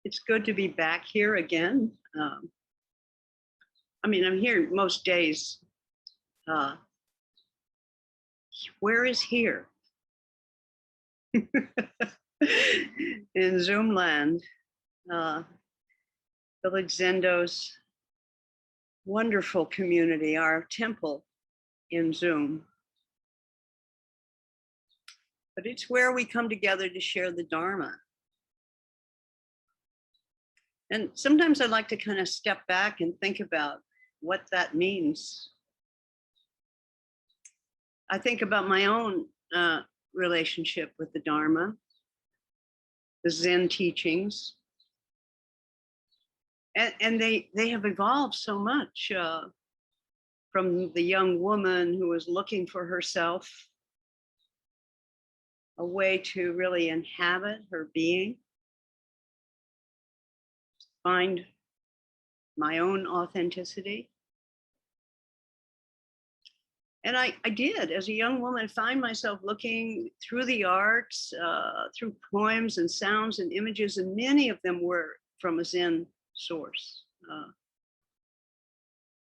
It's good to be back here again. I mean, I'm here most days. Where is here? In Zoom land, Village Zendo's wonderful community, our temple in Zoom. But it's where we come together to share the Dharma. And sometimes I like to kind of step back and think about what that means. I think about my own relationship with the Dharma, the Zen teachings. And they have evolved so much from the young woman who was looking for herself, a way to really inhabit her being, find my own authenticity. And I did, as a young woman, find myself looking through the arts, through poems and sounds and images, and many of them were from a Zen source.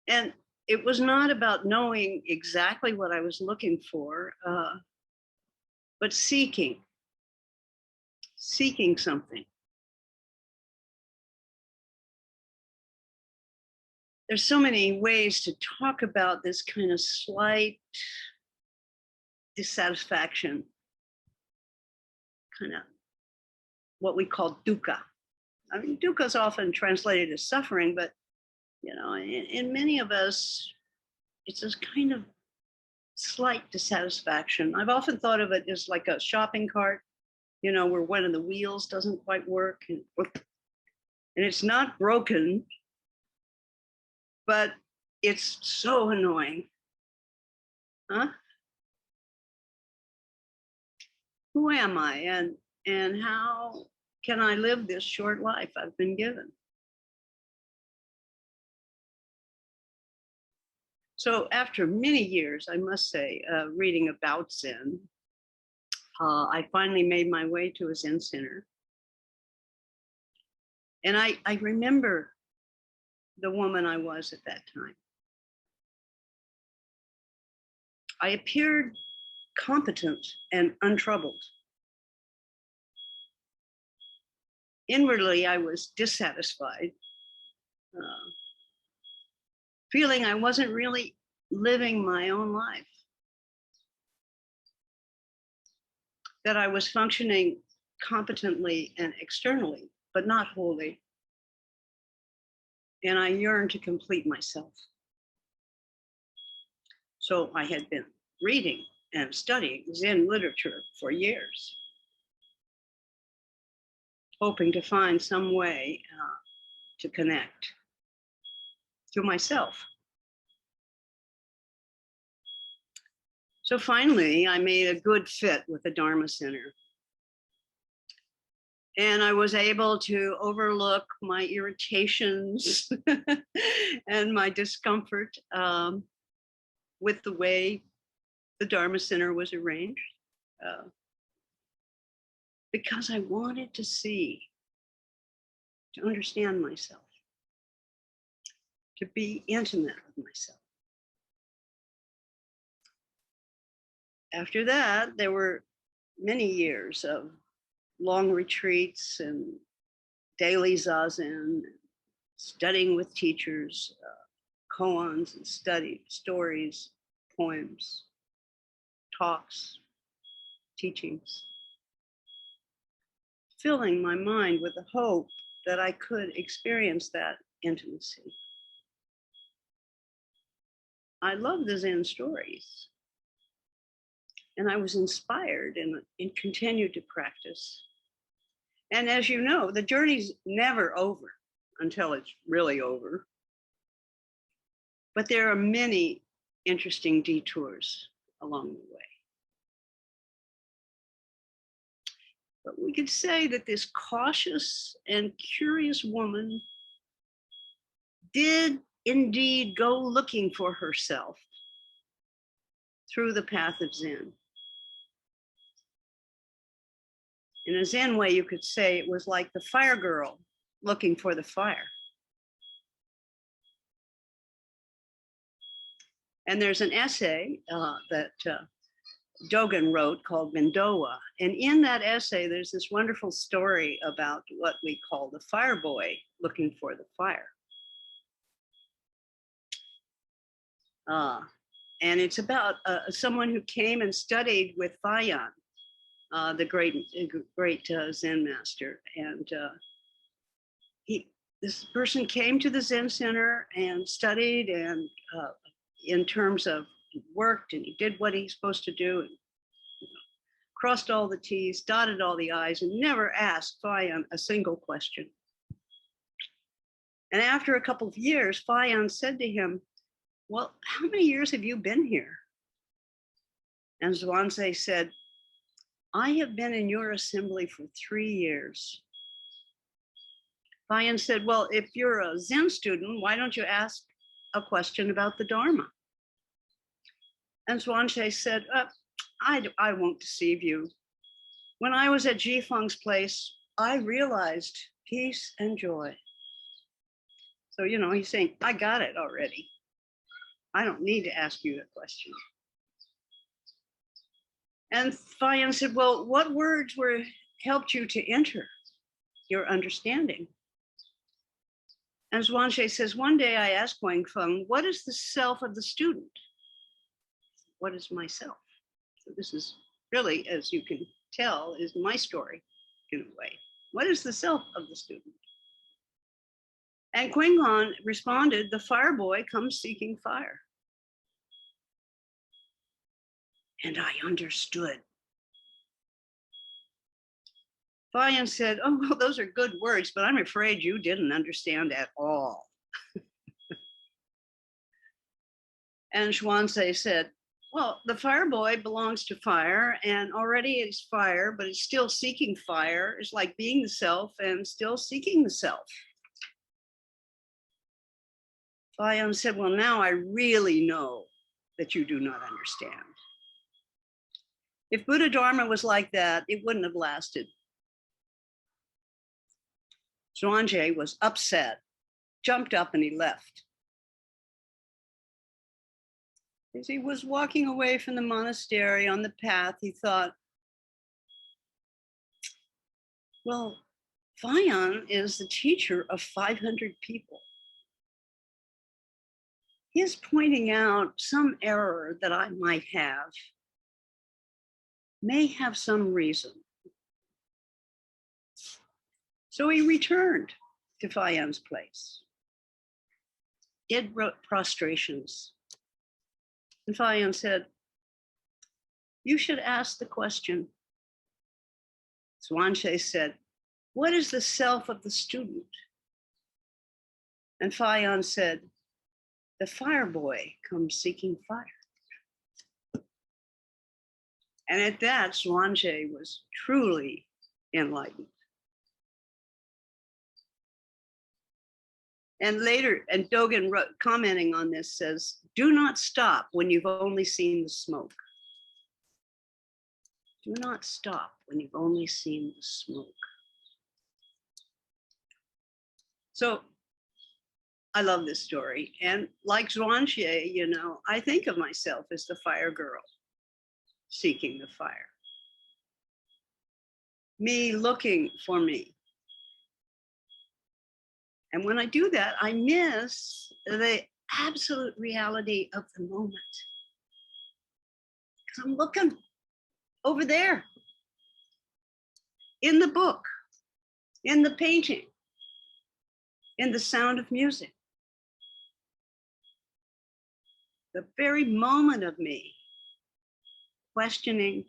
And it was not about knowing exactly what I was looking for, but seeking something. There's so many ways to talk about this kind of slight dissatisfaction, kind of what we call dukkha. I mean, dukkha is often translated as suffering, but you know, in many of us, it's this kind of slight dissatisfaction. I've often thought of it as like a shopping cart, you know, where one of the wheels doesn't quite work, and it's not broken, but it's so annoying. Huh? Who am I, and how can I live this short life I've been given? So after many years, I must say, reading about Zen, I finally made my way to a Zen center. And I remember the woman I was at that time. I appeared competent and untroubled. Inwardly, I was dissatisfied, feeling I wasn't really living my own life, that I was functioning competently and externally, but not wholly. And I yearned to complete myself. So I had been reading and studying Zen literature for years, hoping to find some way to connect to myself. So finally, I made a good fit with the Dharma Center. And I was able to overlook my irritations and my discomfort with the way the Dharma Center was arranged, because I wanted to see, to understand myself, to be intimate with myself. After that, there were many years of long retreats and daily zazen, studying with teachers, koans and stories, poems, talks, teachings, filling my mind with the hope that I could experience that intimacy. I love the Zen stories, and I was inspired and continued to practice. And as you know, the journey's never over until it's really over. But there are many interesting detours along the way. But we could say that this cautious and curious woman did indeed go looking for herself through the path of Zen. In a Zen way, you could say it was like the fire girl looking for the fire. And there's an essay that Dogen wrote called Mendoa. And in that essay, there's this wonderful story about what we call the fire boy looking for the fire. And it's about someone who came and studied with Fayan, the great Zen master. And this person came to the Zen center and studied, and in terms of he worked and he did what he's supposed to do, and crossed all the T's, dotted all the I's, and never asked Fayan a single question. And after a couple of years, Fayan said to him, "Well, how many years have you been here?" And Zhuangzi said, "I have been in your assembly for 3 years." Fayan said, "Well, if you're a Zen student, why don't you ask a question about the Dharma?" And Zhuangzi said, I won't deceive you. When I was at Jifeng's place, I realized peace and joy. So, he's saying, I got it already. I don't need to ask you a question. And Fayan said, well, what words helped you to enter your understanding? And Zhuangzi says, one day I asked Huang Feng, what is the self of the student? What is myself? So this is really, as you can tell, is my story in a way. What is the self of the student? And Qinghan responded, the fire boy comes seeking fire. And I understood. Fayan said, oh, well, those are good words, but I'm afraid you didn't understand at all. And Zhuangzi said, well, the fire boy belongs to fire and already is fire, but it's still seeking fire. It's like being the self and still seeking the self. Fayan said, well, now I really know that you do not understand. If Buddha Dharma was like that, it wouldn't have lasted. Zhuangzi was upset, jumped up, and he left. As he was walking away from the monastery on the path, he thought, well, Fayan is the teacher of 500 people. He is pointing out some error that I might have, may have some reason. So he returned to Fayan's place, did prostrations. And Fayan said, you should ask the question. Zhuangzi said, what is the self of the student? And Fayan said, the fire boy comes seeking fire. And at that, Zhuangzi was truly enlightened. And later, and Dogen wrote, commenting on this, says, do not stop when you've only seen the smoke. Do not stop when you've only seen the smoke. So I love this story. And like Zhuangzi, I think of myself as the fire girl seeking the fire. Me looking for me. And when I do that, I miss the absolute reality of the moment. Because I'm looking over there, in the book, in the painting, in the sound of music. The very moment of me questioning,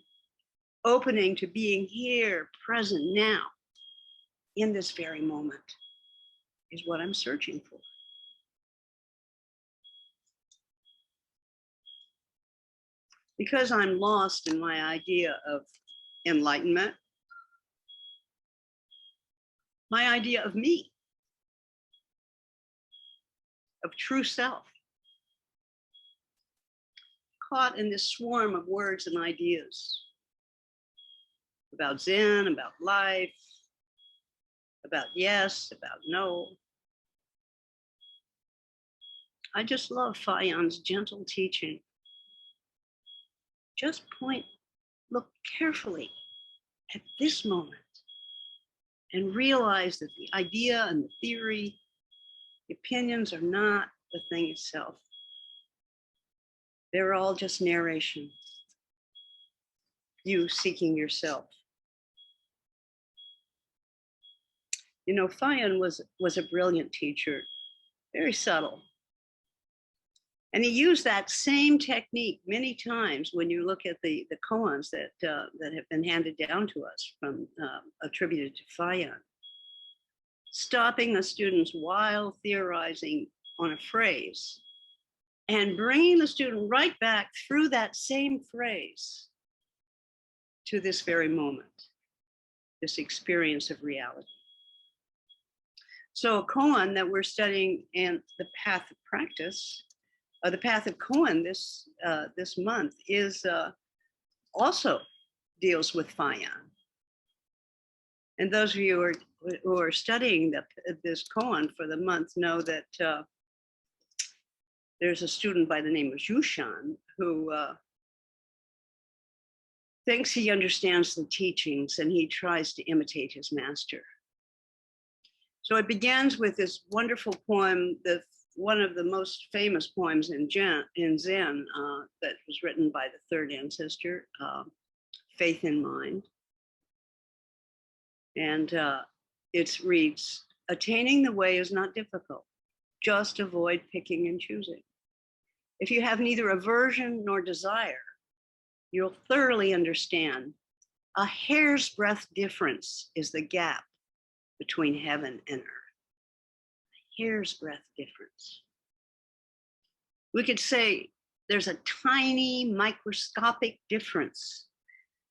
opening to being here, present now, in this very moment, is what I'm searching for. Because I'm lost in my idea of enlightenment, my idea of me, of true self, caught in this swarm of words and ideas about Zen, about life, about yes, about no. I just love Fayan's gentle teaching. Just look carefully at this moment and realize that the idea and the theory, the opinions are not the thing itself. They're all just narration. You seeking yourself. You know, Fayan was a brilliant teacher, very subtle. And he used that same technique many times when you look at the koans that have been handed down to us from attributed to Fayan. Stopping a student's wild theorizing on a phrase and bringing the student right back through that same phrase to this very moment, this experience of reality. So a koan that we're studying in the path of practice, the path of koan this month is also deals with Fayan. And those of you who are studying this koan for the month know that there's a student by the name of Jushan who thinks he understands the teachings and he tries to imitate his master. So it begins with this wonderful poem, one of the most famous poems in Zen that was written by the third ancestor, Faith in Mind. And it reads, attaining the way is not difficult, just avoid picking and choosing. If you have neither aversion nor desire, you'll thoroughly understand a hair's breadth difference is the gap between heaven and earth. A hair's breadth difference. We could say there's a tiny microscopic difference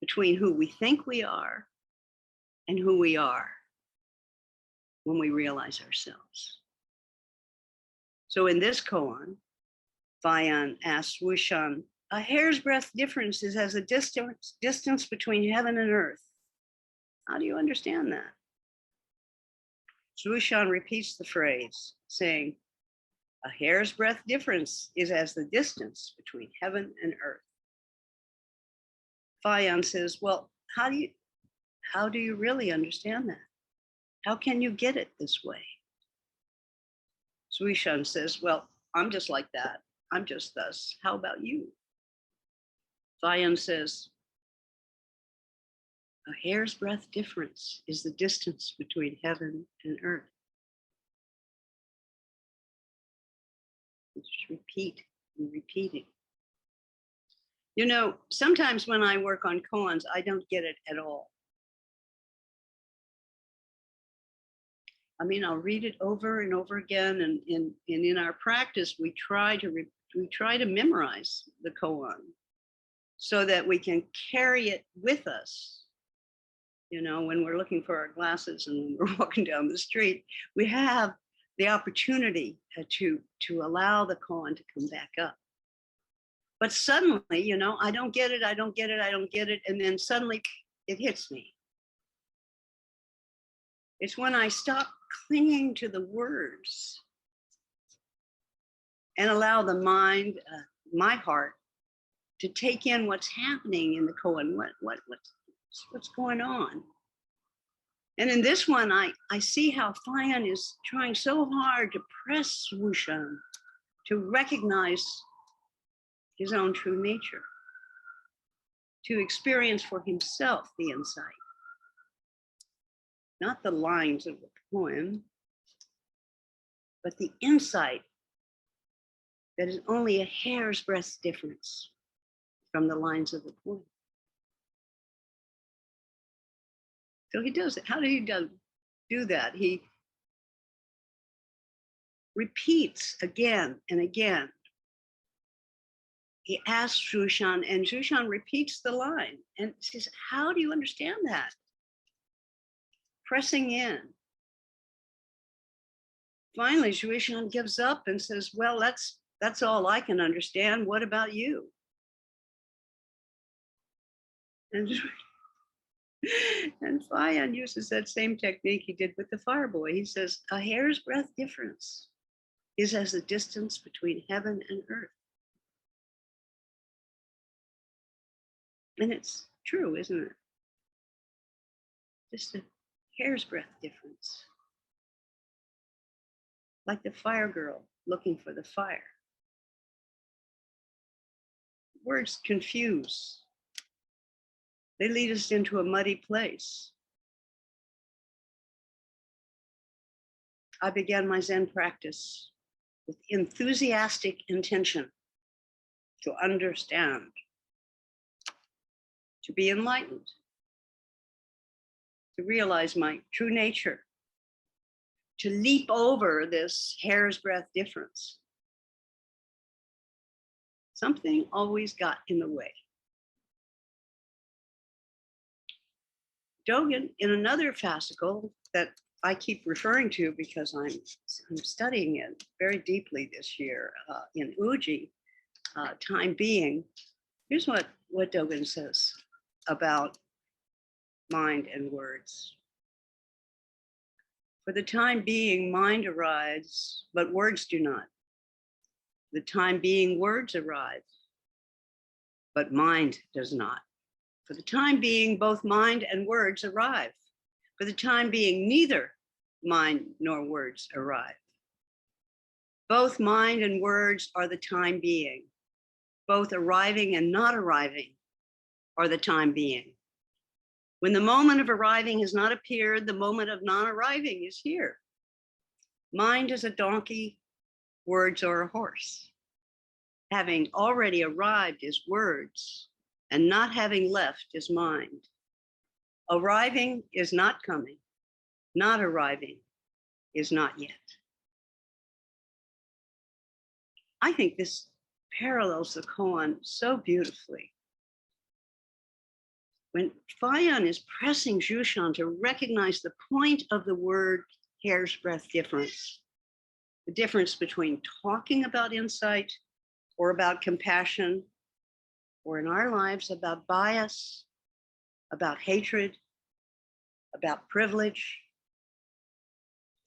between who we think we are and who we are when we realize ourselves. So in this koan, Fayan asks Wushan, a hair's breadth difference is as a distance between heaven and earth. How do you understand that? So Wushan repeats the phrase, saying, a hair's breadth difference is as the distance between heaven and earth. Fayan says, well, how do you really understand that? How can you get it this way? Wushan says, well, I'm just like that. I'm just thus. How about you? Fayan says, a hair's breadth difference is the distance between heaven and earth. Just repeat and repeating. You know, sometimes when I work on koans, I don't get it at all. I mean, I'll read it over and over again, and in our practice, we try to memorize the koan so that we can carry it with us. You know, when we're looking for our glasses and when we're walking down the street, we have the opportunity to allow the koan to come back up. But suddenly, you know, I don't get it, and then suddenly it hits me. It's when I stop clinging to the words and allow the mind, my heart, to take in what's happening in the koan, what's going on. And in this one, I see how Fayan is trying so hard to press Wushan to recognize his own true nature, to experience for himself the insight, not the lines of the poem, but the insight that is only a hair's breadth difference from the lines of the poem. So he does it. How do he do that? He repeats again and again. He asks Jushan, and Jushan repeats the line and says, how do you understand that? Pressing in. Finally, Jushan gives up and says, well, that's all I can understand. What about you? And And Fayan uses that same technique he did with the fire boy. He says, a hair's breadth difference is as the distance between heaven and earth. And it's true, isn't it? Just a hair's breadth difference. Like the fire girl looking for the fire. Words confuse. They lead us into a muddy place. I began my Zen practice with enthusiastic intention to understand, to be enlightened, to realize my true nature, to leap over this hair's breadth difference. Something always got in the way. Dogen, in another fascicle that I keep referring to because I'm studying it very deeply this year in Uji, Time Being, here's what Dogen says about mind and words. For the time being, mind arrives, but words do not. For the time being, words arrive, but mind does not. For the time being, both mind and words arrive. For the time being, neither mind nor words arrive. Both mind and words are the time being. Both arriving and not arriving are the time being. When the moment of arriving has not appeared, the moment of non-arriving is here. Mind is a donkey, words are a horse. Having already arrived is words, and not having left is mind. Arriving is not coming, not arriving is not yet. I think this parallels the koan so beautifully. When Fayan is pressing Jushan to recognize the point of the word hair's breadth difference, the difference between talking about insight or about compassion, or in our lives about bias, about hatred, about privilege,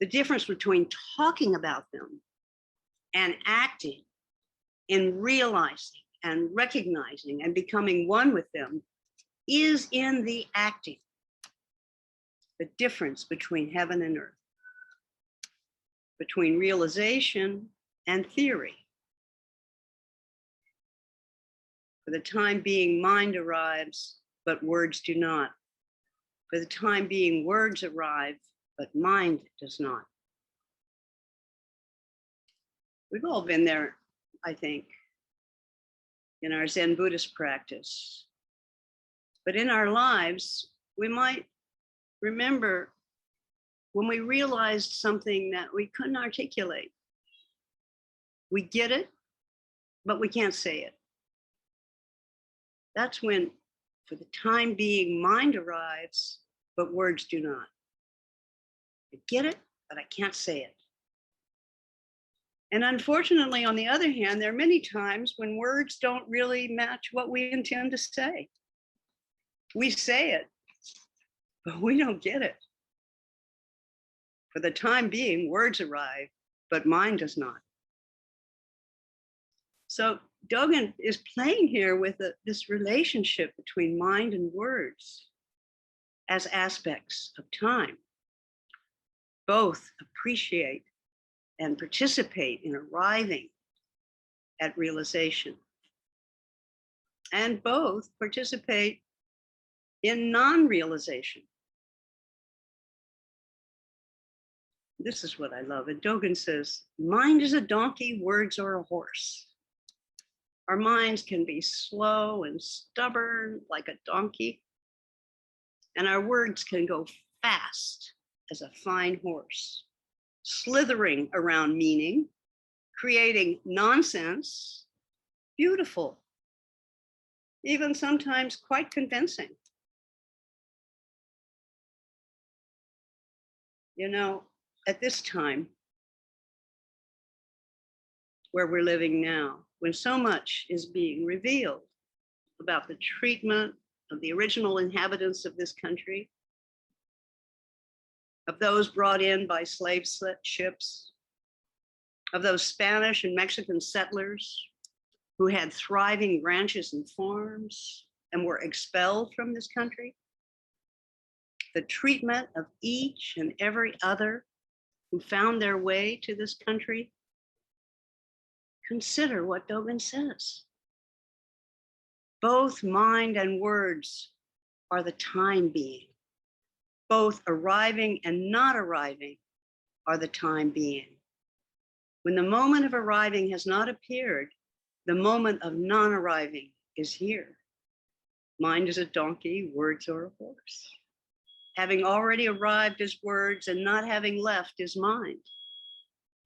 the difference between talking about them and acting and realizing and recognizing and becoming one with them is in the acting, the difference between heaven and earth, between realization and theory. For the time being, mind arrives, but words do not. For the time being, words arrive, but mind does not. We've all been there, I think, in our Zen Buddhist practice. But in our lives, we might remember when we realized something that we couldn't articulate. We get it, but we can't say it. That's when, for the time being, mind arrives, but words do not. I get it, but I can't say it. And unfortunately, on the other hand, there are many times when words don't really match what we intend to say. We say it, but we don't get it. For the time being, words arrive, but mind does not. So Dogen is playing here with this relationship between mind and words as aspects of time. Both appreciate and participate in arriving at realization. And both participate in non-realization. This is what I love. And Dogen says, mind is a donkey, words are a horse. Our minds can be slow and stubborn like a donkey, and our words can go fast as a fine horse, slithering around meaning, creating nonsense, beautiful, even sometimes quite convincing. You know, at this time where we're living now, when so much is being revealed about the treatment of the original inhabitants of this country, of those brought in by slave ships, of those Spanish and Mexican settlers who had thriving ranches and farms and were expelled from this country, the treatment of each and every other who found their way to this country, consider what Dogen says. Both mind and words are the time being. Both arriving and not arriving are the time being. When the moment of arriving has not appeared, the moment of non-arriving is here. Mind is a donkey, words are a horse. Having already arrived is words, and not having left is mind.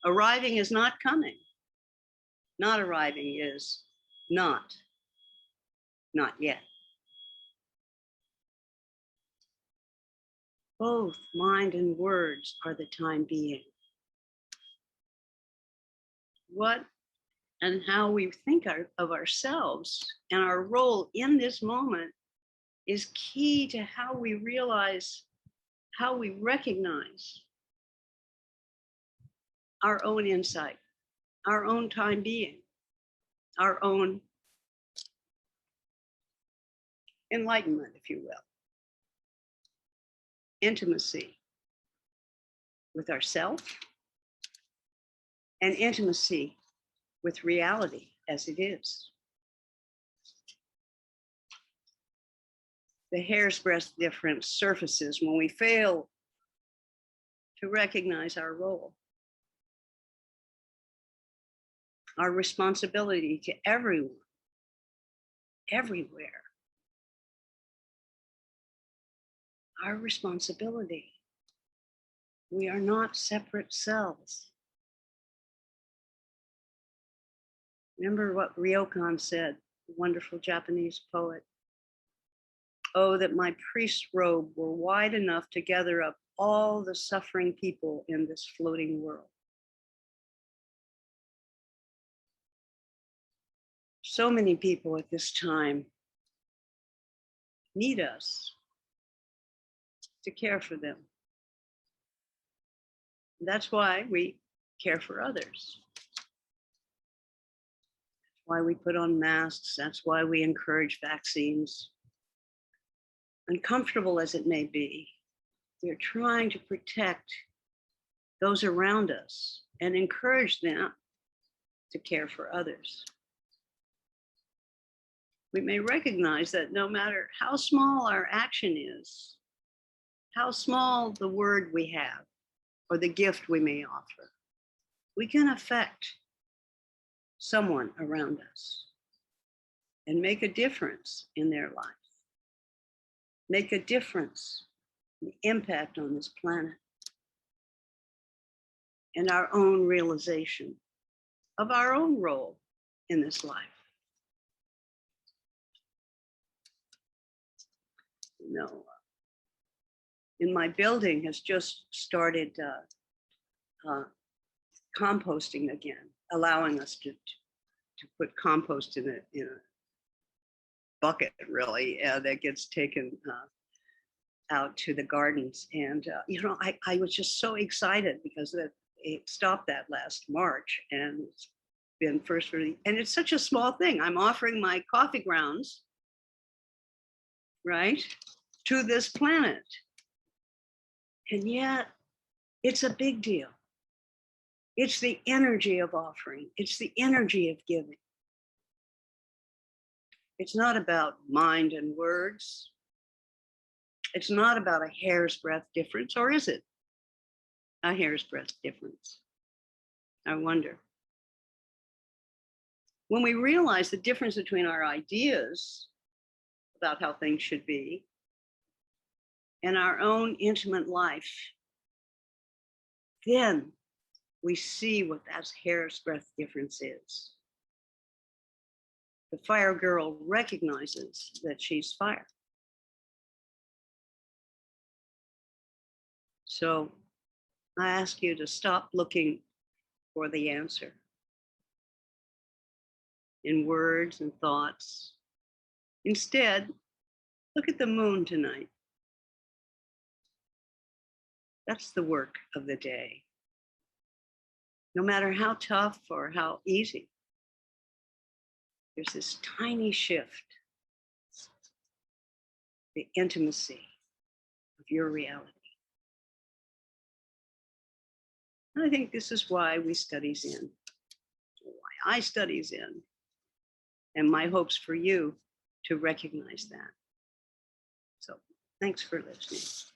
Arriving is not coming. Not arriving is not yet. Both mind and words are the time being. What and how we think of ourselves and our role in this moment is key to how we realize, how we recognize our own insight, our own time being, our own enlightenment, if you will. Intimacy with ourselves and intimacy with reality as it is. The hair's breadth difference surfaces when we fail to recognize our role, our responsibility to everyone, everywhere. Our responsibility. We are not separate selves. Remember what Ryokan said, the wonderful Japanese poet. Oh, that my priest's robe were wide enough to gather up all the suffering people in this floating world. So many people at this time need us to care for them. That's why we care for others. That's why we put on masks. That's why we encourage vaccines. Uncomfortable as it may be, we're trying to protect those around us and encourage them to care for others. We may recognize that no matter how small our action is, how small the word we have, or the gift we may offer, we can affect someone around us and make a difference in their life, make a difference in the impact on this planet and our own realization of our own role in this life. You know, in my building has just started composting again, allowing us to put compost in a bucket, really, that gets taken out to the gardens. And you know, I was just so excited because it stopped that last March, and it's been and it's such a small thing. I'm offering my coffee grounds, right, to this planet. And yet, it's a big deal. It's the energy of offering. It's the energy of giving. It's not about mind and words. It's not about a hair's breadth difference, or is it a hair's breadth difference? I wonder. When we realize the difference between our ideas about how things should be and our own intimate life, then we see what that hair's breadth difference is. The fire girl recognizes that she's fire. So I ask you to stop looking for the answer in words and thoughts. Instead, Look at the moon tonight. That's the work of the day. No matter how tough or how easy, there's this tiny shift, the intimacy of your reality. And I think this is why we study Zen, why I study Zen, and my hopes for you to recognize that. So thanks for listening.